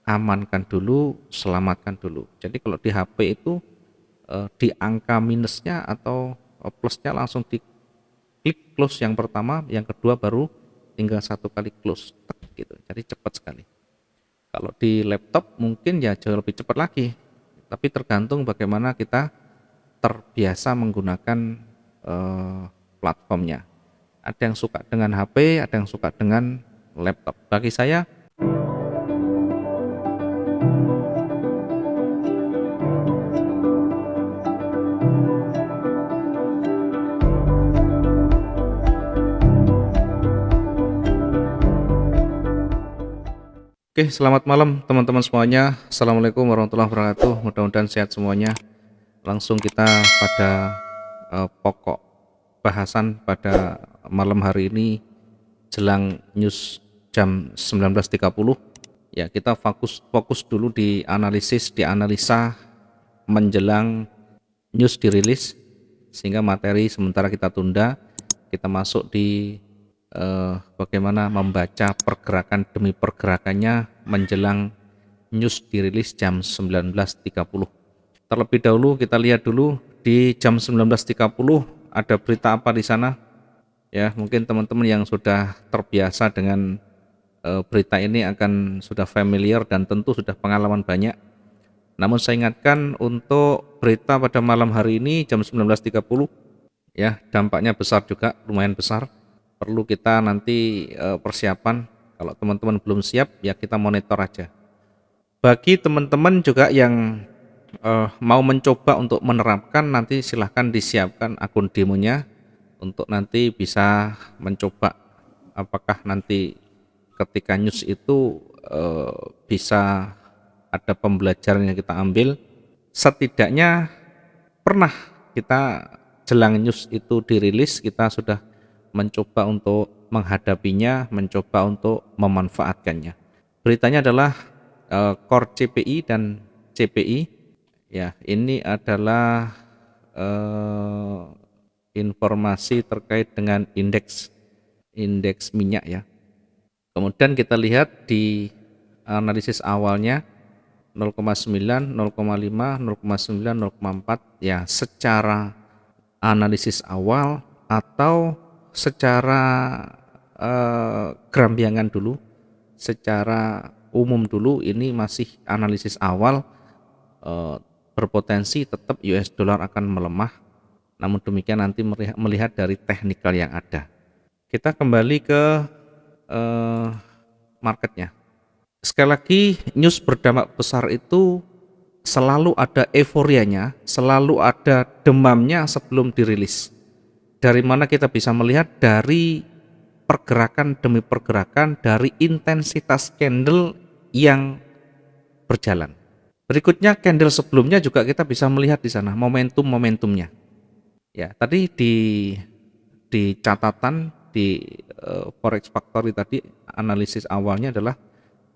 amankan dulu, selamatkan dulu. Jadi kalau di HP itu di angka minusnya atau plusnya langsung diklik close yang pertama, yang kedua baru tinggal satu kali close gitu. Jadi cepat sekali. Kalau di laptop mungkin ya jauh lebih cepat lagi, tapi tergantung bagaimana kita terbiasa menggunakan platformnya. Ada yang suka dengan HP, ada yang suka dengan laptop. Bagi saya, oke, selamat malam teman-teman semuanya. Assalamualaikum warahmatullahi wabarakatuh. Mudah-mudahan sehat semuanya. Langsung kita pada pokok bahasan pada malam hari ini jelang news jam 19.30. Ya, kita fokus dulu di analisis, di analisa menjelang news dirilis, sehingga materi sementara kita tunda, kita masuk di bagaimana membaca pergerakan demi pergerakannya menjelang news dirilis jam 19.30. Terlebih dahulu kita lihat dulu di jam 19.30 ada berita apa di sana. Ya, mungkin teman-teman yang sudah terbiasa dengan berita ini akan sudah familiar dan tentu sudah pengalaman banyak. Namun saya ingatkan untuk berita pada malam hari ini jam 19.30, ya, dampaknya besar juga, lumayan besar. Perlu kita nanti persiapan. Kalau teman-teman belum siap, ya kita monitor aja. Bagi teman-teman juga yang mau mencoba untuk menerapkan, nanti silahkan disiapkan akun demonya untuk nanti bisa mencoba apakah nanti ketika news itu bisa ada pembelajaran yang kita ambil. Setidaknya pernah kita jelang news itu dirilis, kita sudah mencoba untuk menghadapinya, mencoba untuk memanfaatkannya. Beritanya adalah Core CPI dan CPI. Ya, ini adalah eh, informasi terkait dengan indeks minyak ya. Kemudian kita lihat di analisis awalnya 0,9, 0,5, 0,9, 0,4 ya, secara analisis awal atau secara gerambiangan dulu, secara umum dulu, ini masih analisis awal, eh, berpotensi tetap US dollar akan melemah. Namun demikian nanti melihat dari teknikal yang ada. Kita kembali ke eh, marketnya. Sekali lagi, news berdampak besar itu selalu ada euforianya, selalu ada demamnya sebelum dirilis. Dari mana kita bisa melihat? Dari pergerakan demi pergerakan, dari intensitas candle yang berjalan. Berikutnya candle sebelumnya juga kita bisa melihat di sana momentum-momentumnya. Ya, tadi di catatan di Forex Factory tadi analisis awalnya adalah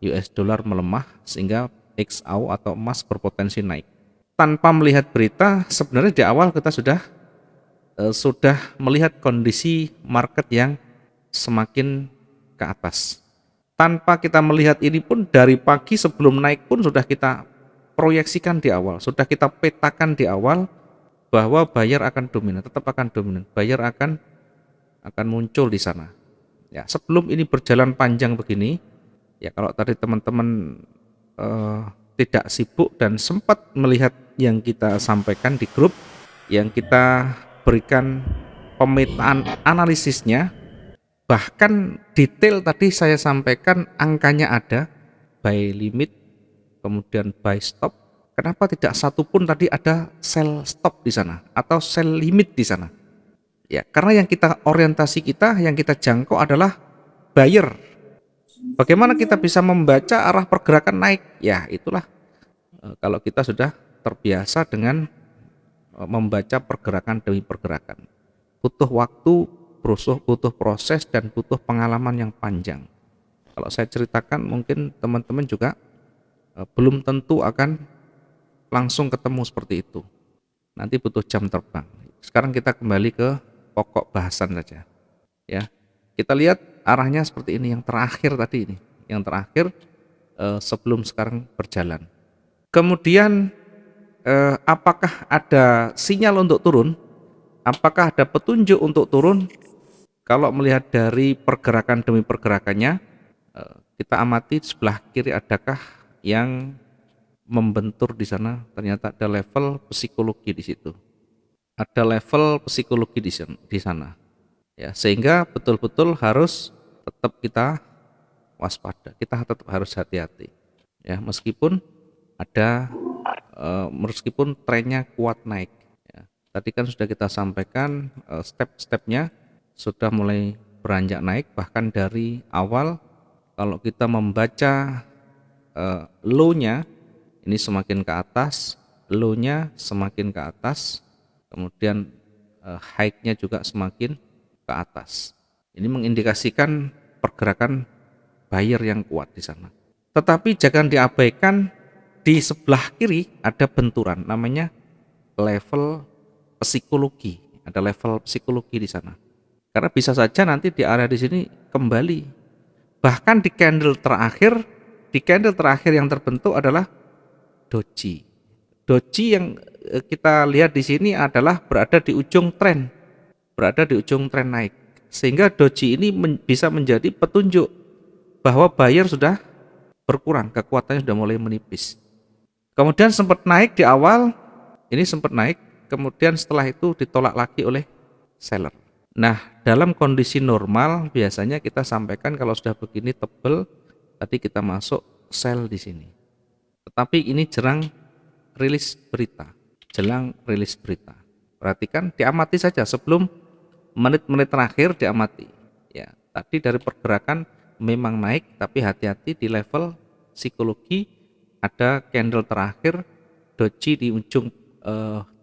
US dollar melemah sehingga XAU atau emas berpotensi naik. Tanpa melihat berita, sebenarnya di awal kita sudah melihat kondisi market yang semakin ke atas. Tanpa kita melihat ini pun, dari pagi sebelum naik pun sudah kita proyeksikan di awal, sudah kita petakan di awal bahwa buyer akan dominan, tetap akan dominan, buyer akan muncul di sana. Ya, sebelum ini berjalan panjang begini, ya kalau tadi teman-teman eh, tidak sibuk dan sempat melihat yang kita sampaikan di grup, yang kita berikan pemetaan analisisnya, bahkan detail tadi saya sampaikan, angkanya ada, buy limit, kemudian buy stop. Kenapa tidak satu pun tadi ada sell stop di sana atau sell limit di sana? Ya, karena yang kita orientasi, kita yang kita jangkau adalah buyer. Bagaimana kita bisa membaca arah pergerakan naik? Ya, itulah kalau kita sudah terbiasa dengan membaca pergerakan demi pergerakan. Butuh waktu, butuh proses, dan butuh pengalaman yang panjang. Kalau saya ceritakan mungkin teman-teman juga belum tentu akan langsung ketemu seperti itu. Nanti butuh jam terbang. Sekarang kita kembali ke pokok bahasan saja. Ya, kita lihat arahnya seperti ini. Yang terakhir tadi ini, yang terakhir sebelum sekarang berjalan. Kemudian apakah ada sinyal untuk turun? Apakah ada petunjuk untuk turun? Kalau melihat dari pergerakan demi pergerakannya, kita amati di sebelah kiri adakah yang membentur di sana. Ternyata ada level psikologi di situ. Ada level psikologi di sana. Ya, sehingga betul-betul harus tetap kita waspada. Kita tetap harus hati-hati. Ya, meskipun trennya kuat naik. Ya, tadi kan sudah kita sampaikan step-stepnya sudah mulai beranjak naik, bahkan dari awal kalau kita membaca low-nya ini semakin ke atas, low-nya semakin ke atas, kemudian high-nya juga semakin ke atas. Ini mengindikasikan pergerakan buyer yang kuat di sana. Tetapi jangan diabaikan, di sebelah kiri ada benturan, namanya level psikologi. Ada level psikologi di sana. Karena bisa saja nanti di area di sini kembali. Bahkan di candle terakhir yang terbentuk adalah doji. Doji yang kita lihat di sini adalah berada di ujung tren naik. Sehingga doji ini bisa menjadi petunjuk bahwa buyer sudah berkurang, kekuatannya sudah mulai menipis. Kemudian sempat naik di awal, ini sempat naik, kemudian setelah itu ditolak lagi oleh seller. Nah, dalam kondisi normal biasanya kita sampaikan kalau sudah begini tebel, tadi kita masuk sell di sini. Tetapi ini jelang rilis berita. Perhatikan, diamati saja sebelum menit-menit terakhir diamati. Ya, tadi dari pergerakan memang naik, tapi hati-hati di level psikologi ada candle terakhir doji di ujung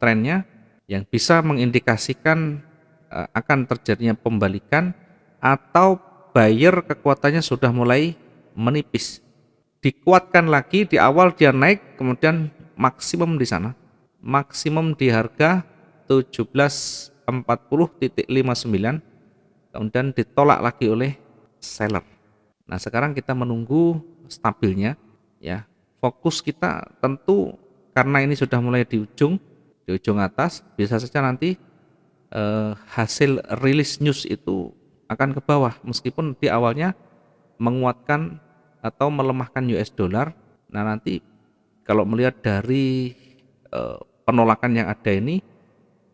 trennya yang bisa mengindikasikan akan terjadinya pembalikan atau buyer kekuatannya sudah mulai menipis. Dikuatkan lagi di awal dia naik, kemudian maksimum di sana. Maksimum di harga 1740.59, kemudian ditolak lagi oleh seller. Nah, sekarang kita menunggu stabilnya ya. Fokus kita tentu karena ini sudah mulai di ujung atas, bisa saja nanti hasil rilis news itu akan ke bawah meskipun di awalnya menguatkan atau melemahkan US dollar. Nah, nanti kalau melihat dari penolakan yang ada ini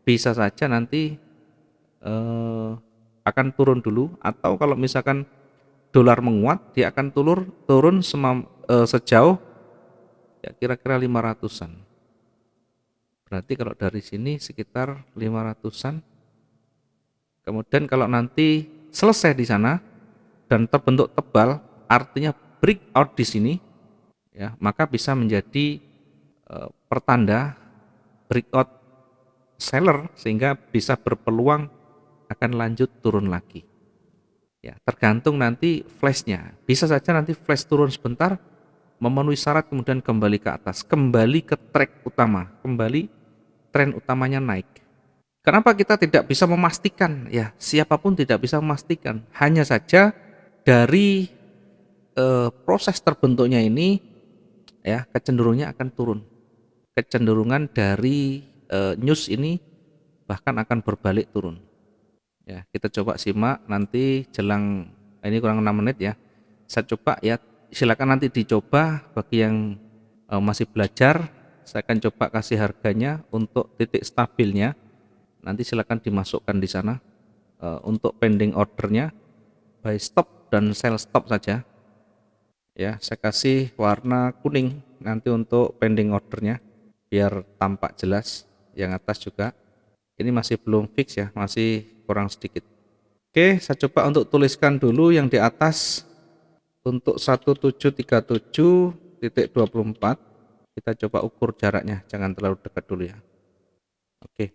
bisa saja nanti akan turun dulu, atau kalau misalkan dolar menguat dia akan turun sejauh ya kira-kira 500-an. Berarti kalau dari sini sekitar 500-an. Kemudian kalau nanti selesai di sana dan terbentuk tebal, artinya breakout di sini ya, maka bisa menjadi pertanda breakout seller sehingga bisa berpeluang akan lanjut turun lagi. Ya, tergantung nanti flashnya. Bisa saja nanti flash turun sebentar, memenuhi syarat kemudian kembali ke atas, kembali ke track utama, kembali tren utamanya naik. Kenapa kita tidak bisa memastikan? Ya, siapapun tidak bisa memastikan. Hanya saja dari proses terbentuknya ini, ya kecenderungannya akan turun. Kecenderungan dari news ini bahkan akan berbalik turun. Ya, kita coba simak nanti jelang ini kurang 6 menit ya. Saya coba ya, silakan nanti dicoba bagi yang masih belajar. Saya akan coba kasih harganya untuk titik stabilnya. Nanti silakan dimasukkan di sana. Untuk pending ordernya buy stop dan sell stop saja. Ya, saya kasih warna kuning nanti untuk pending ordernya biar tampak jelas. Yang atas juga. Ini masih belum fix ya, masih kurang sedikit. Oke, saya coba untuk tuliskan dulu yang di atas untuk 1737.24. Kita coba ukur jaraknya, jangan terlalu dekat dulu ya. Oke.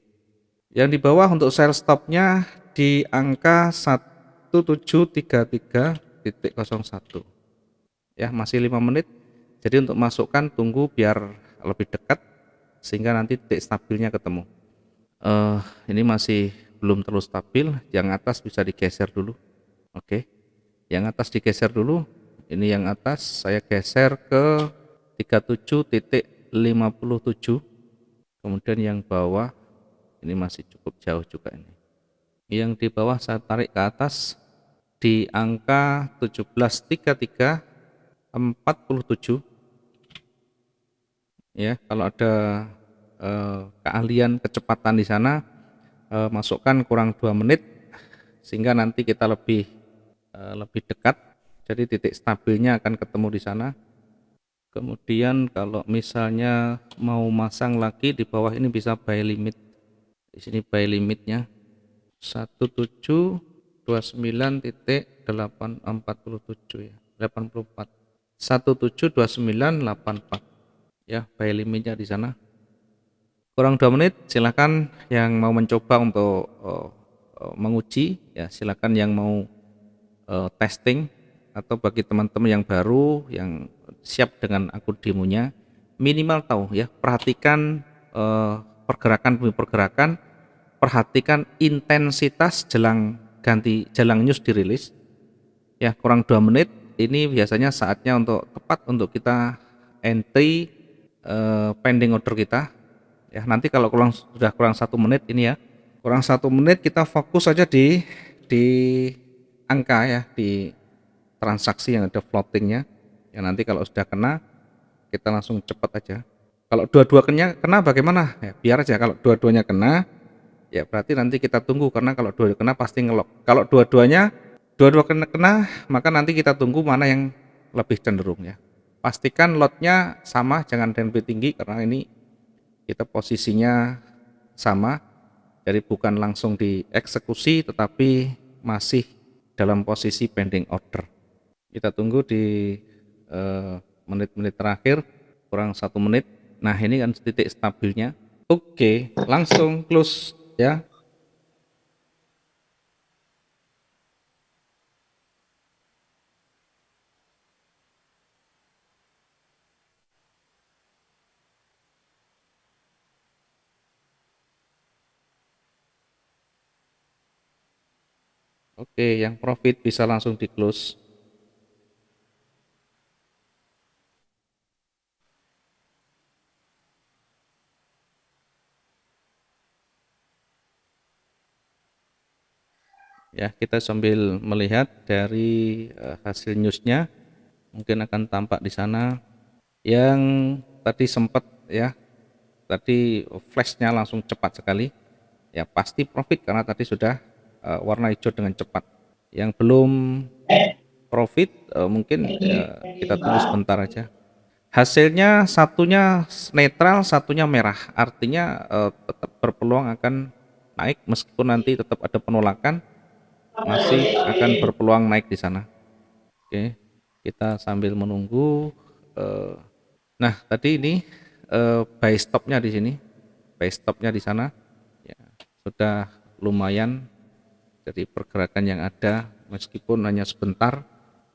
Yang di bawah untuk sell stopnya di angka 1733.01. Ya, masih 5 menit. Jadi untuk masukkan tunggu biar lebih dekat sehingga nanti titik stabilnya ketemu. Ini masih belum terlalu stabil, yang atas bisa digeser dulu. Oke. Yang atas digeser dulu, Ini yang atas saya geser ke 37.57, kemudian yang bawah ini masih cukup jauh juga ini. Yang di bawah saya tarik ke atas di angka 17.3347 ya. Kalau ada keahlian kecepatan di sana, masukkan kurang 2 menit sehingga nanti kita lebih dekat, jadi titik stabilnya akan ketemu di sana. Kemudian kalau misalnya mau masang lagi di bawah ini bisa buy limit. Di sini buy limitnya 1729.847 ya, 84. 172984 ya, buy limitnya di sana. Kurang 2 menit, silakan yang mau mencoba untuk menguji ya, silakan yang mau testing, atau bagi teman-teman yang baru yang siap dengan akun demonya, minimal tahu ya, perhatikan pergerakan demi pergerakan, perhatikan intensitas jelang news dirilis ya. Kurang 2 menit ini biasanya saatnya untuk tepat untuk kita entry pending order kita ya. Nanti kalau sudah kurang 1 menit ini ya, kurang 1 menit kita fokus saja di angka ya, di transaksi yang ada floatingnya ya. Nanti kalau sudah kena kita langsung cepat aja. Kalau dua-dua kena bagaimana ya, biar aja. Kalau dua-duanya kena ya berarti nanti kita tunggu, karena kalau dua-dua kena pasti ngelok. Kalau dua-dua kena, maka nanti kita tunggu mana yang lebih cenderung ya. Pastikan lotnya sama, jangan lebih tinggi, karena ini kita posisinya sama, jadi bukan langsung dieksekusi tetapi masih dalam posisi pending order. Kita tunggu di menit-menit terakhir, kurang 1 menit. Nah ini kan titik stabilnya. Oke, langsung close ya. Oke, yang profit bisa langsung di close. Ya, kita sambil melihat dari hasil newsnya, mungkin akan tampak di sana yang tadi sempat ya, tadi flashnya langsung cepat sekali ya, pasti profit karena tadi sudah warna hijau dengan cepat. Yang belum profit mungkin kita tunggu sebentar aja. Hasilnya satunya netral, satunya merah, artinya tetap berpeluang akan naik meskipun nanti tetap ada penolakan, masih akan berpeluang naik di sana. Oke, kita sambil menunggu. Nah, tadi ini buy stopnya di sini, buy stopnya di sana, ya, sudah lumayan dari pergerakan yang ada, meskipun hanya sebentar,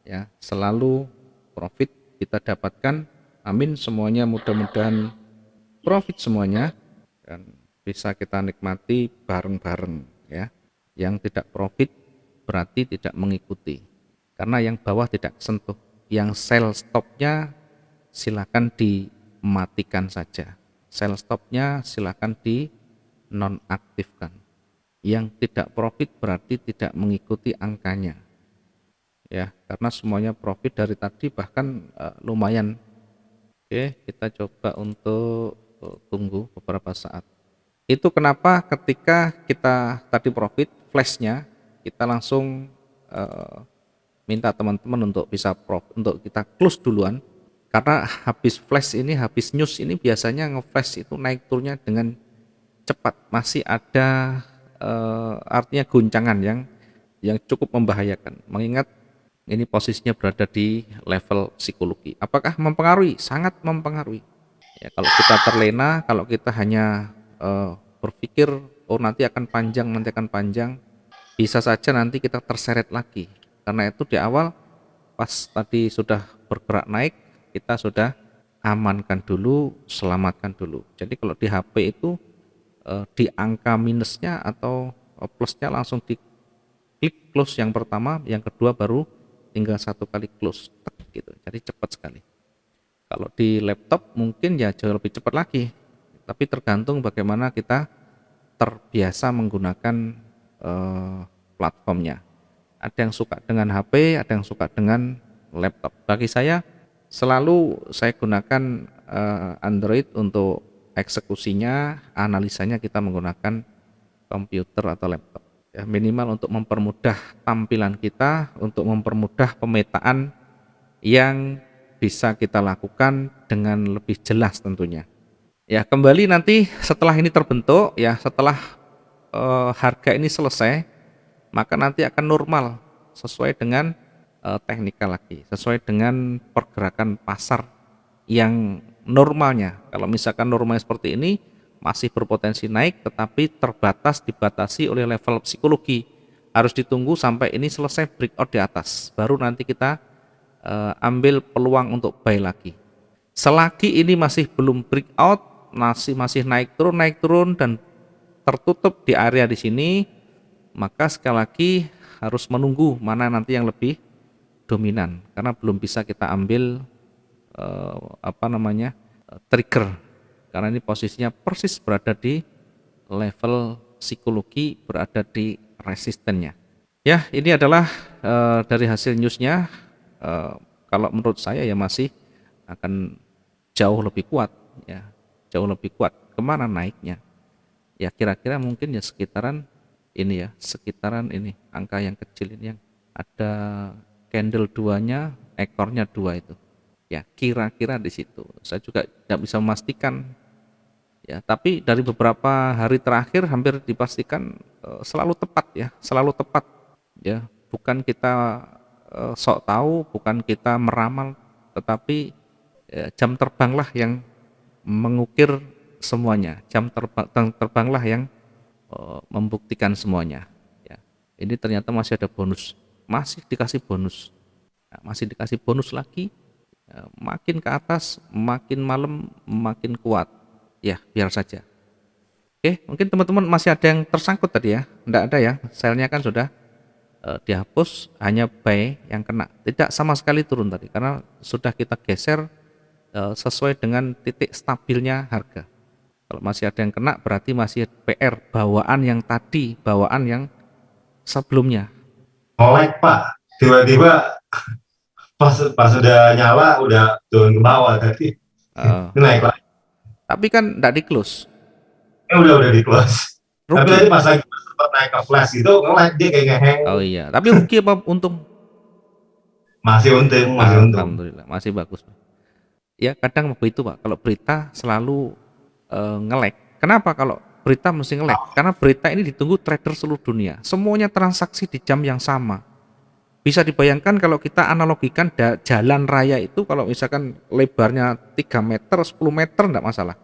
ya, selalu profit kita dapatkan. Amin, semuanya mudah-mudahan profit semuanya dan bisa kita nikmati bareng-bareng ya. Yang tidak profit berarti tidak mengikuti, karena yang bawah tidak sentuh. Yang sell stopnya silakan dimatikan saja, sell stopnya silakan di nonaktifkan. Yang tidak profit berarti tidak mengikuti angkanya ya, karena semuanya profit dari tadi, bahkan lumayan. Oke, kita coba untuk tunggu beberapa saat. Itu kenapa ketika kita tadi profit flashnya, kita langsung minta teman-teman untuk bisa untuk kita close duluan, karena habis flash ini, habis news ini biasanya nge-flash itu naik turunnya dengan cepat, masih ada artinya goncangan yang cukup membahayakan, mengingat ini posisinya berada di level psikologi. Apakah mempengaruhi? Sangat mempengaruhi. Ya, kalau kita terlena, kalau kita hanya berpikir oh nanti akan panjang, bisa saja nanti kita terseret lagi. Karena itu di awal pas tadi sudah bergerak naik, kita sudah amankan dulu, selamatkan dulu. Jadi kalau di HP itu di angka minusnya atau plusnya langsung diklik close yang pertama, yang kedua baru tinggal satu kali close gitu, jadi cepat sekali. Kalau di laptop mungkin ya jauh lebih cepat lagi, tapi tergantung bagaimana kita terbiasa menggunakan platformnya. Ada yang suka dengan HP, ada yang suka dengan laptop. Bagi saya selalu saya gunakan Android untuk eksekusinya, analisanya kita menggunakan komputer atau laptop. Ya, minimal untuk mempermudah tampilan kita, untuk mempermudah pemetaan yang bisa kita lakukan dengan lebih jelas tentunya. Ya, kembali nanti setelah ini terbentuk, ya setelah harga ini selesai, maka nanti akan normal sesuai dengan teknikal lagi, sesuai dengan pergerakan pasar yang normalnya. Kalau misalkan normalnya seperti ini, masih berpotensi naik, tetapi dibatasi oleh level psikologi. Harus ditunggu sampai ini selesai breakout di atas, baru nanti kita ambil peluang untuk buy lagi. Selagi ini masih belum breakout, masih naik turun dan tertutup di area di sini, maka sekali lagi harus menunggu mana nanti yang lebih dominan, karena belum bisa kita ambil trigger, karena ini posisinya persis berada di level psikologi, berada di resistennya. Ya, ini adalah dari hasil newsnya. Kalau menurut saya ya masih akan jauh lebih kuat, ya jauh lebih kuat. Kemana naiknya? Ya kira-kira mungkin ya sekitaran ini, ya sekitaran ini, angka yang kecil ini yang ada candle duanya, ekornya dua itu, ya kira-kira di situ. Saya juga tidak bisa memastikan, ya tapi dari beberapa hari terakhir hampir dipastikan selalu tepat, ya selalu tepat, ya bukan kita sok tahu, bukan kita meramal, tetapi jam terbanglah yang mengukir semuanya, terbanglah yang membuktikan semuanya. Ya, ini ternyata masih ada bonus, masih dikasih bonus, masih dikasih bonus lagi. Makin ke atas, makin malam, makin kuat. Ya, biar saja. Oke, mungkin teman-teman masih ada yang tersangkut tadi ya? Enggak ada ya? Selnya kan sudah dihapus, hanya buy yang kena, tidak sama sekali turun tadi, karena sudah kita geser sesuai dengan titik stabilnya harga. Kalau masih ada yang kena berarti masih PR bawaan yang tadi, bawaan yang sebelumnya. Melek Pak, tiba-tiba pas sudah nyala udah turun ke bawah tadi, naik lagi. Tapi kan tidak di close, Udah di close. Tapi rugi. tadi pas lagi sempat naik ke flash gitu, nge-lag dia kayak ngeheng. Oh iya, tapi rugi apa untung? Masih untung, masih untung. Alhamdulillah, masih bagus. Ya kadang begitu Pak, kalau berita selalu nge-lag. Kenapa kalau berita mesti nge-lag? Karena berita ini ditunggu trader seluruh dunia, semuanya transaksi di jam yang sama. Bisa dibayangkan kalau kita analogikan jalan raya itu, kalau misalkan lebarnya 3 meter, 10 meter enggak masalah.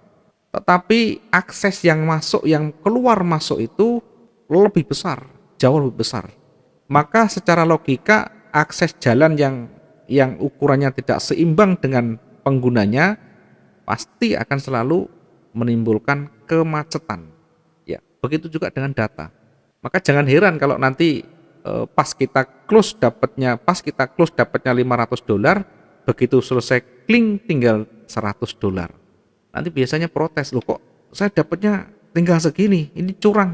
Tetapi akses yang masuk, yang keluar masuk itu lebih besar, jauh lebih besar. Maka secara logika akses jalan yang ukurannya tidak seimbang dengan penggunanya pasti akan selalu menimbulkan kemacetan. Ya, begitu juga dengan data. Maka jangan heran kalau nanti pas kita close dapatnya $500, begitu selesai kling tinggal $100. Nanti biasanya protes, loh kok saya dapatnya tinggal segini, ini curang.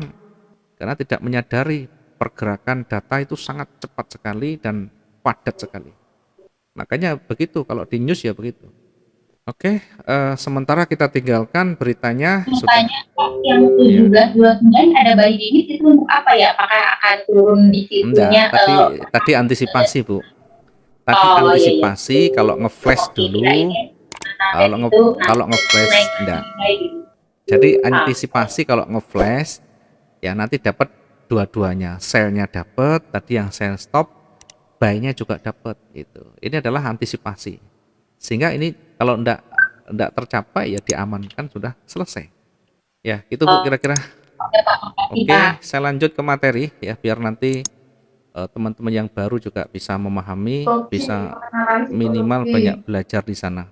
Karena tidak menyadari pergerakan data itu sangat cepat sekali dan padat sekali. Makanya begitu kalau di news ya begitu. Oke, sementara kita tinggalkan beritanya. Tanya yang 1729 ada bayi ini itu untuk apa ya? Apakah akan turun di situnya? Enggak, tadi antisipasi Bu. Tadi antisipasi, iya. Kalau ngeflash dulu, kalau ngeflash enggak. Jadi antisipasi kalau ngeflash ya nanti dapat dua-duanya, sell-nya dapat, tadi yang sell stop, buy-nya juga dapat itu. Ini adalah antisipasi. Sehingga ini kalau enggak tercapai ya diamankan, sudah selesai. Ya, itu Bu kira-kira. Oke, saya lanjut ke materi ya biar nanti teman-teman yang baru juga bisa memahami, bisa minimal banyak belajar di sana.